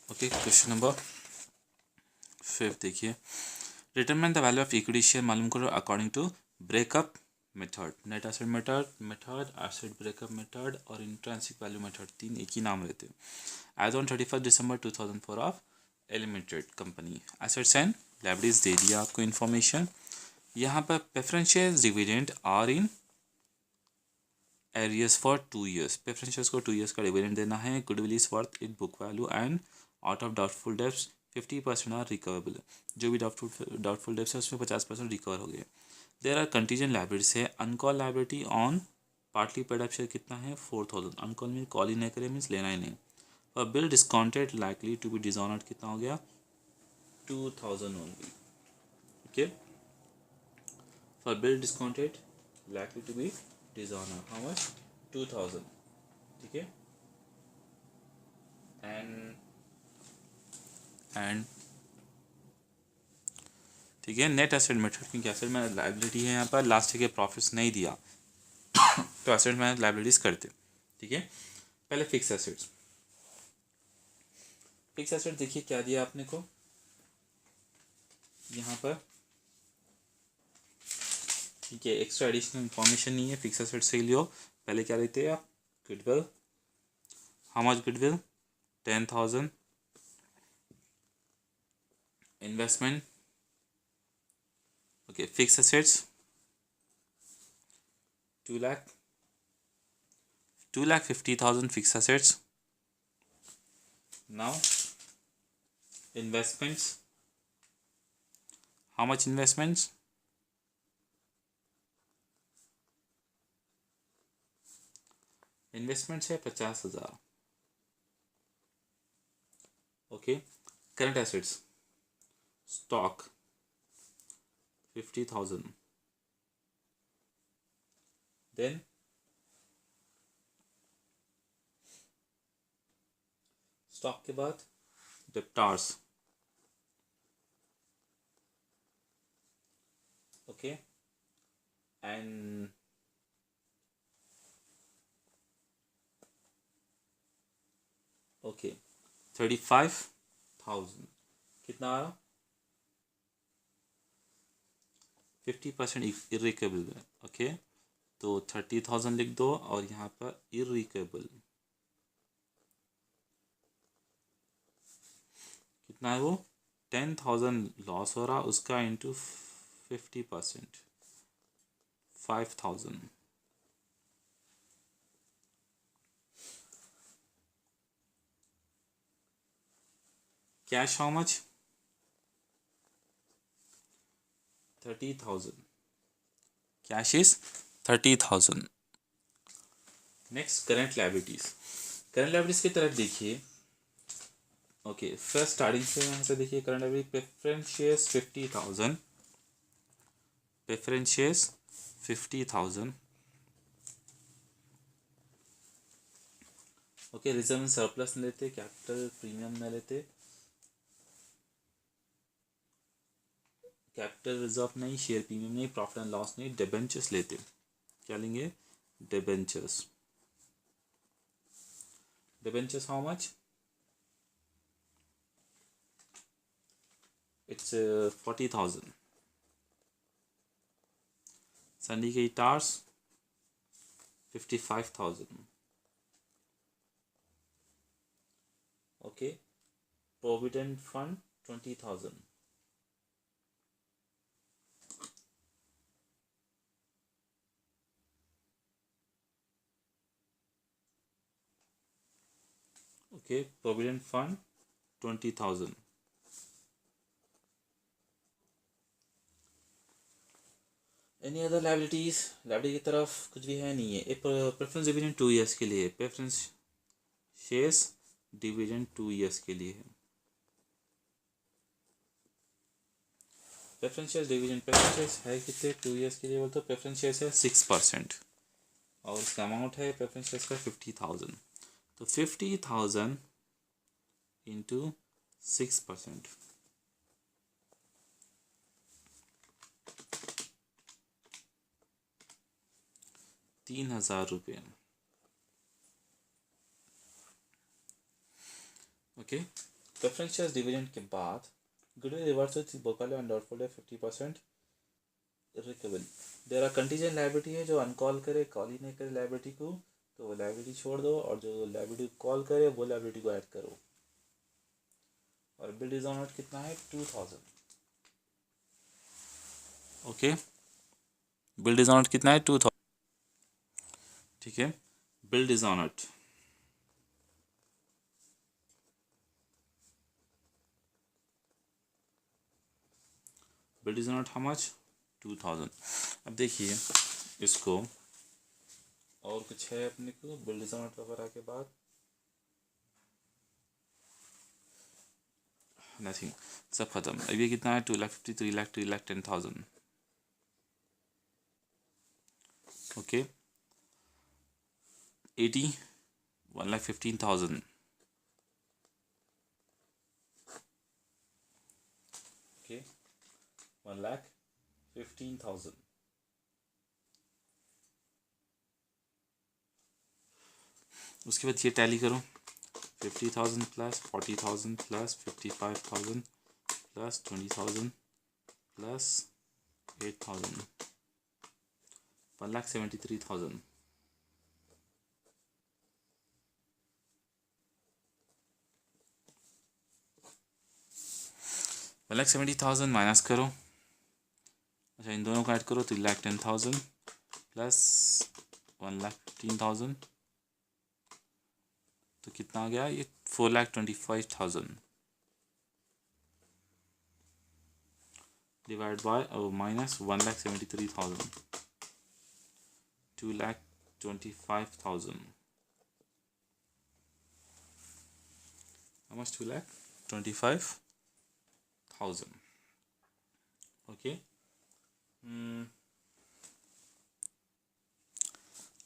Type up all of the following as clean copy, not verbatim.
Okay, question number 5 देखिए, determine the value of equity share मालूम करो according to breakup method. Net asset method, asset breakup method और intrinsic value method, तीन एक ही नाम रहते हैं। As on 31 December 2004 of limited company. Assets and liabilities दे दिया आपको इन्फॉर्मेशन। यहाँ पर preference shares dividend are in arrears for 2 years। Preference shares को 2 years का डिविडेंड देना है। Goodwill is worth it book value and out of doubtful debts 50% are recoverable. जो भी डाउटफुल डेब्ट्स है उसमें 50% रिकवर हो गए। देयर आर कंटीजेंट लायबिलिटीज है। Uncalled liability on partly paid up share कितना है 4000। अनकॉल में कॉल ही नहीं करे मीन्स लेना ही नहीं। और bill discounted likely to be dishonoured कितना हो गया 2000 only. Okay, for bill discounted likely to be dishonoured how much 2000। ठीक है, एंड ठीक है, नेट एसेट मेथड, क्योंकि एसेट में लायबिलिटी है यहाँ पर, लास्ट के प्रॉफिट्स नहीं दिया तो एसेट में लायबिलिटीज करते। ठीक है, पहले फिक्स एसेट्स। फिक्स एसेट देखिए क्या दिया आपने को यहाँ पर। ठीक है, एक्स्ट्रा एडिशनल इंफॉर्मेशन नहीं है, फिक्स एसेट से ही लियो। पहले क्या लेते हैं आप, goodwill. How much goodwill 10,000। Investment, okay, fix assets 2,50,000 fixed assets. Now investments, how much investments? Investments है 50,000. Okay, current assets, stock 50,000. Then stock के बाद डेप्टार्स, ओके, एंड ओके 35,000 कितना आया 50% इर्रिकेबल है। ओके, तो 30,000 लिख दो और यहाँ पर इर्रिकेबल कितना है वो 10,000 लॉस हो रहा, उसका into 50% 5,000। Cash how much 30,000। Cash is 30,000। Next current liabilities. Current liabilities की तरफ देखिए। ओके, फर्स्ट स्टार्टिंग से यहाँ से देखिए current liability, preference shares 50,000, preference shares 50,000। Okay, reserve and surplus में लेते, कैपिटल प्रीमियम में लेते, कैपिटल रिजर्व नहीं, शेयर प्रीमियम नहीं, प्रॉफिट एंड लॉस नहीं, डिबेंचर्स लेते। क्या लेंगे debentures. Debentures how much it's 40,000। syndicates 55,000। okay, provident fund 20,000। okay, provident fund 20,000। Any other liabilities, liability की तरफ कुछ भी है नहीं है। एक प्रेफरेंस डिविडेंड 2 years के लिए, प्रेफरेंस शेयर्स डिविडेंड 2 years के लिए है। Preference shares dividend, preference shares है कितने 2 years के लिए, बोलते तो प्रेफरेंस शेयर्स है 6% और उसका अमाउंट है प्रेफरेंस शेयर्स का 50,000। तो 50,000 इंटू 6%, 3,000 रुपये। ओके, प्रेफरेंस शेयर्स डिविडेंड के बाद goodwill reverse with book value and doubtful debt 50% recoverable. There are contingent liability है, जो अनकॉल करे, कॉल ही नहीं करे लायबिलिटी को, तो वो लायबिलिटी छोड़ दो, और जो लायबिलिटी कॉल करे वो लायबिलिटी को ऐड करो। और बिल डिस्काउंट कितना है 2000। ओके, बिल डिस्काउंट कितना है 2000। ठीक है, bill discount bill is not how much 2000। अब देखिए इसको, और कुछ है अपने को बिल इज नॉट वगैरह के बाद, नथिंग, सब खत्म। अब ये कितना है 2,50,000, 3,00,000, 3,10,000। ओके, 80, 1,15,000। ओके, 1,15,000। उसके बाद ये टैली करो, 50,000 plus 40,000 plus 55,000 plus 20,000 plus 8,000, 1,73,000। 1,70,000 minus करो, अच्छा इन दोनों को ऐड करो, 3,10,000 प्लस 1,15,000, तो कितना आ गया ये 4,25,000 divide by minus 1,73,000, 2,25,000। How much? 2,25,000। Okay,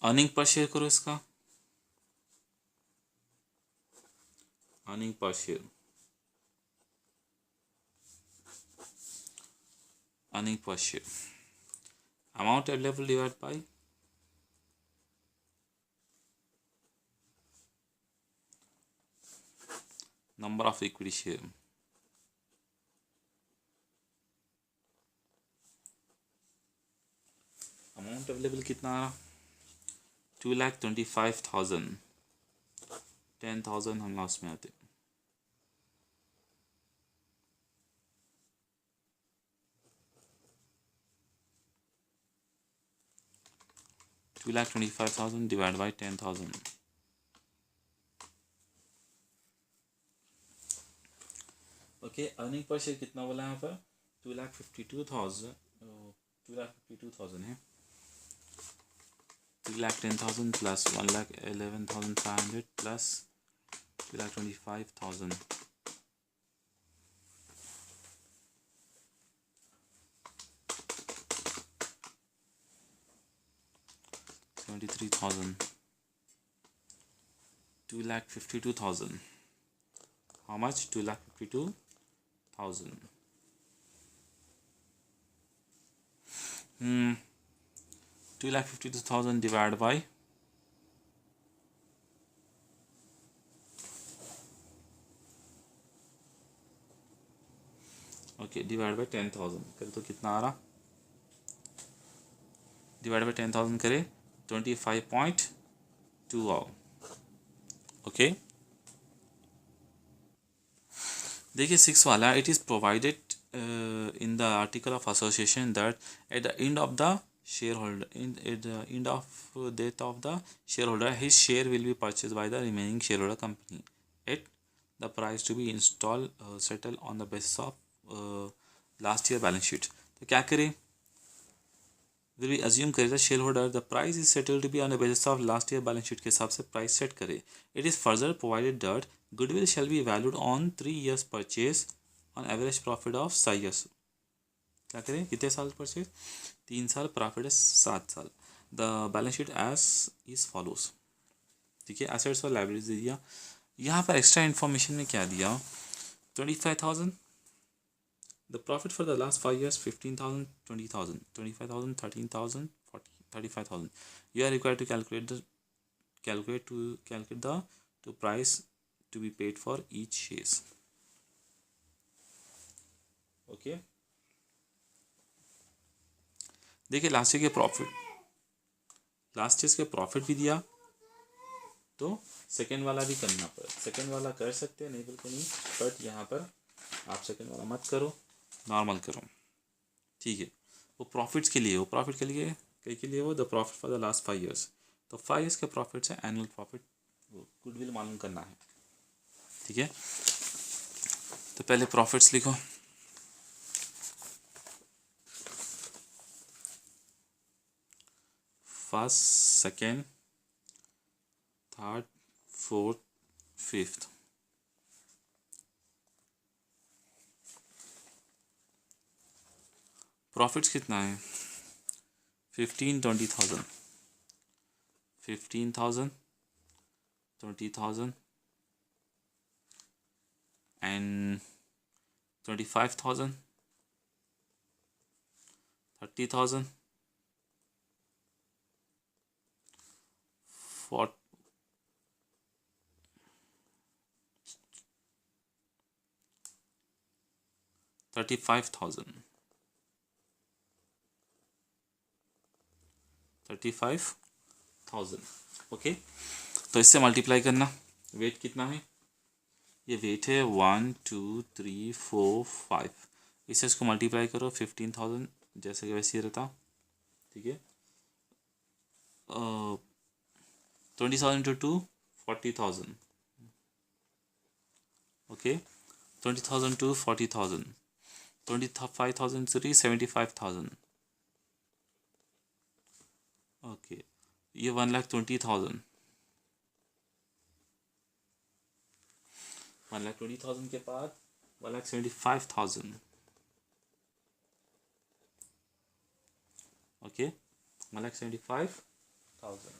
earning per share करो इसका, earning per share, earning per share, amount available divide by number of equity share. Amount available कितना आ रहा 2,25,000, 10,000 हम लॉस में आते, $2,25,000 divide by 10,000। Okay, earning per share कितना बोला यहाँ पर 2,52,000, 2,52,000 है, 3,10,000 plus 1,11,500 plus 2,25,000, 73,000, 2,52,000। How much? 2,52,000. 2,52,000 divided by divide by 10,000 करे तो कितना आ रहा, डिवाइड बाई 10,000 करे 25.2 आओ। ओके, देखिए 6 वाला, it is provided in the article of association that at the end of the shareholder at the end of death of the shareholder, his share will be purchased by the remaining shareholder company at the price to be installed settled on the basis of last year balance sheet। तो क्या करें, will be assume करें the shareholder the price is settled to be on the basis of last year balance sheet के हिसाब से price set करे। it is further provided that goodwill shall be valued on 3 years purchase on average profit of 5 years। क्या करें, कितने साल purchase, 3 साल, profit है 7 साल। The balance sheet as is follows. ठीक है, एसेट्स और लाइबिलिटीज दे दिया। यहाँ पर एक्स्ट्रा इन्फॉर्मेशन में क्या दिया, 25,000, the profit for the last 5 years 15,000, 20,000, 25,000, 13,000, 40, 35,000। You are required to calculate the price to be paid for each shares. Okay, देखिए लास्ट ईयर के प्रॉफिट भी दिया, तो सेकेंड वाला भी करना पड़े। सेकेंड वाला कर सकते हैं, नहीं बिल्कुल नहीं, बट यहाँ पर आप सेकेंड वाला मत करो, नॉर्मल करो, ठीक है। वो प्रॉफिट्स के लिए, वो प्रॉफिट के लिए कई के लिए वो the profit for the last 5 years, तो 5 ईयर्स के प्रॉफिट्स है, एनुअल प्रॉफिट गुडविल मालूम करना है, ठीक है। तो पहले प्रॉफिट्स लिखो, first, second, third, fourth, fifth. Profits कितना है? 15-20,000, 15,000, 20,000 and 25,000, 30,000, 35,000, 35,000, ओके। तो इससे मल्टीप्लाई करना, वेट कितना है? ये वेट है 1 2 3 4 5, इससे इसको मल्टीप्लाई करो 15,000 जैसे कि वैसे ही रहता, ठीक है। 20,000 to 2 40,000, okay. 20,000 to 40,000, 25,000 to 75,000, okay. ये 1,20,000, 1,20,000 के बाद 1,75,000, ओके, 1,75,000।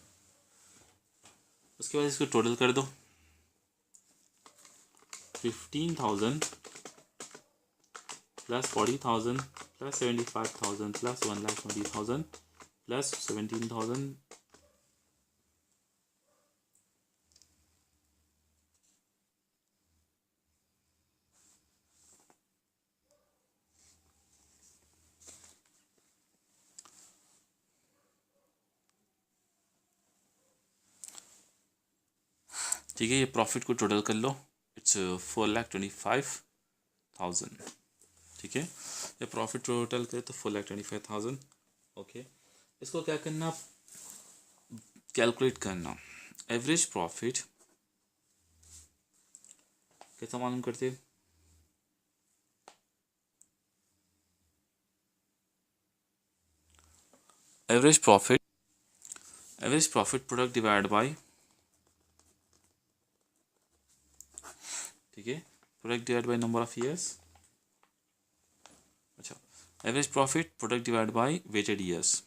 उसके बाद इसको टोटल कर दो, 15,000 प्लस 40,000 प्लस 75,000 प्लस 1,20,000 प्लस 17,000 ठीक है। ये प्रॉफिट को टोटल कर लो, इट्स 4,25,000, ठीक है। ये प्रॉफिट टोटल करे तो 4,25,000, ओके। इसको क्या करना, कैलकुलेट करना, एवरेज प्रॉफिट कैसा मालूम करते, average profit product divide by, ठीक है, product divide by number of years, अच्छा, average profit product divide by weighted years,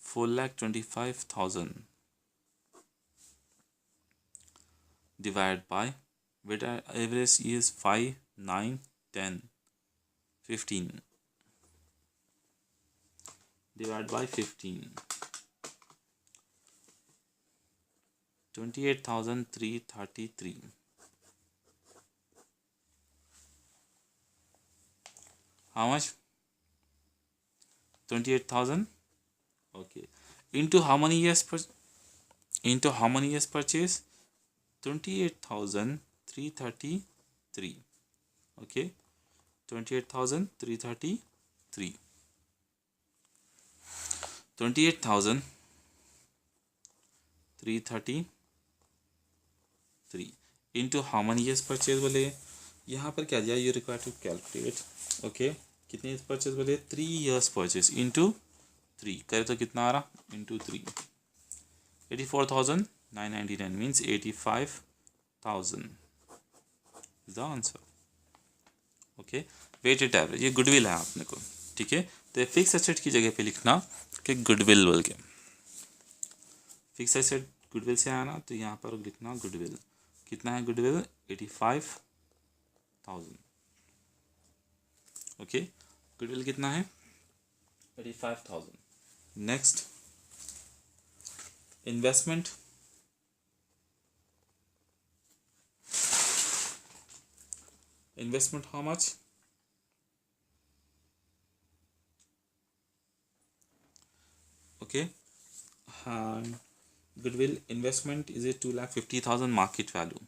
4,25,000 divided by weighted average is 5, 9, 10, 15 divided by 15, 28,333. How much? 28,000. Okay. Into how many years purchase? 28,333. Okay. 28,333. 28,333 into how many years purchase बोले, यहाँ पर क्या दिया, you require to calculate, okay. कितने purchase बोले, 3 years purchase into 3 करे तो कितना आ रहा, into 3, 84,999 means 85,000 is the answer, okay. Weighted average, ये गुडविल है आपने को, ठीक है। तो फिक्स एसेट की जगह पे लिखना कि गुडविल बोल के, फिक्स एसेट गुडविल से आना, तो यहाँ पर लिखना गुडविल, कितना है गुडविल, 85,000, ओके। गुडविल कितना है, 85,000। Next investment, Investment how much? Okay. And goodwill investment is a 2,50,000 market value.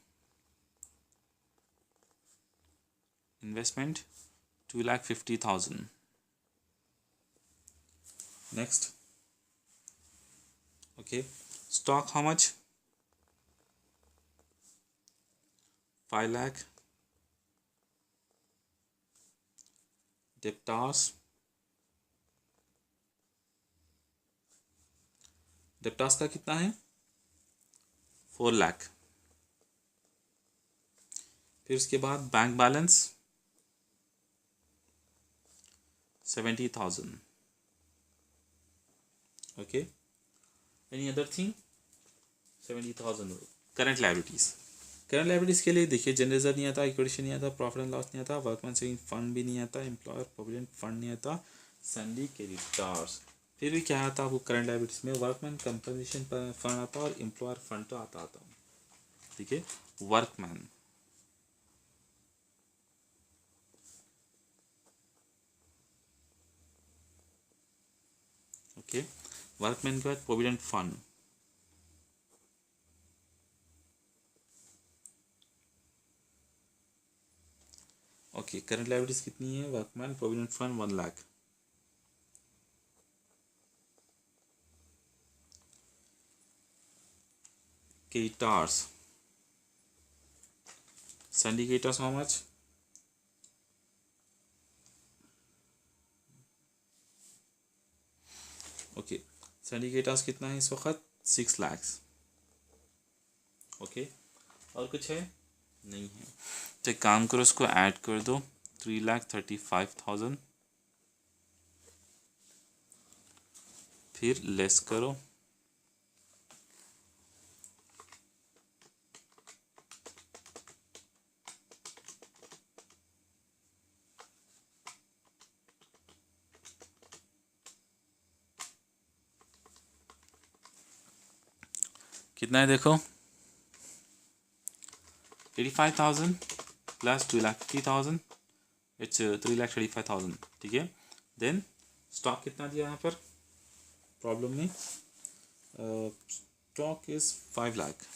Investment 2,50,000. Next. Okay. Stock how much? 5 lakh. Debtors. डेप्टास का कितना है? 4 लाख. फिर उसके बाद bank balance 70,000. Okay. Any other thing? 70,000. Current liabilities के लिए देखिए, जनरल रिजर्व नहीं आता, इक्विटी नहीं आता, प्रॉफिट एंड लॉस नहीं आता, वर्कमैन सेविंग फंड भी नहीं आता, एम्प्लॉयर प्रोविडेंट फंड नहीं आता, सैंडी क्रेडिटर्स. फिर भी क्या आता है आपको करंट लाइबिलिटीज में? वर्कमैन कंपनसेशन फंड आता और एम्प्लॉयर फंड तो आता. ठीक है. वर्कमैन. ओके. वर्कमैन के बाद provident fund. Okay. Current liabilities कितनी है? Workman provident fund 1 lakh. Creditors. Syndicators how much? Okay. Syndicators कितना है इस वक्त? 6 लाख. ओके. और कुछ है? नहीं है. तो एक काम करो, उसको ऐड कर दो. 3,35,000. फिर लेस करो. कितना है देखो? 85,000 प्लस 2,50,000. इट्स 3,35,000. ठीक है. देन स्टॉक कितना दिया यहाँ पर प्रॉब्लम में? Stock is 5 lakh.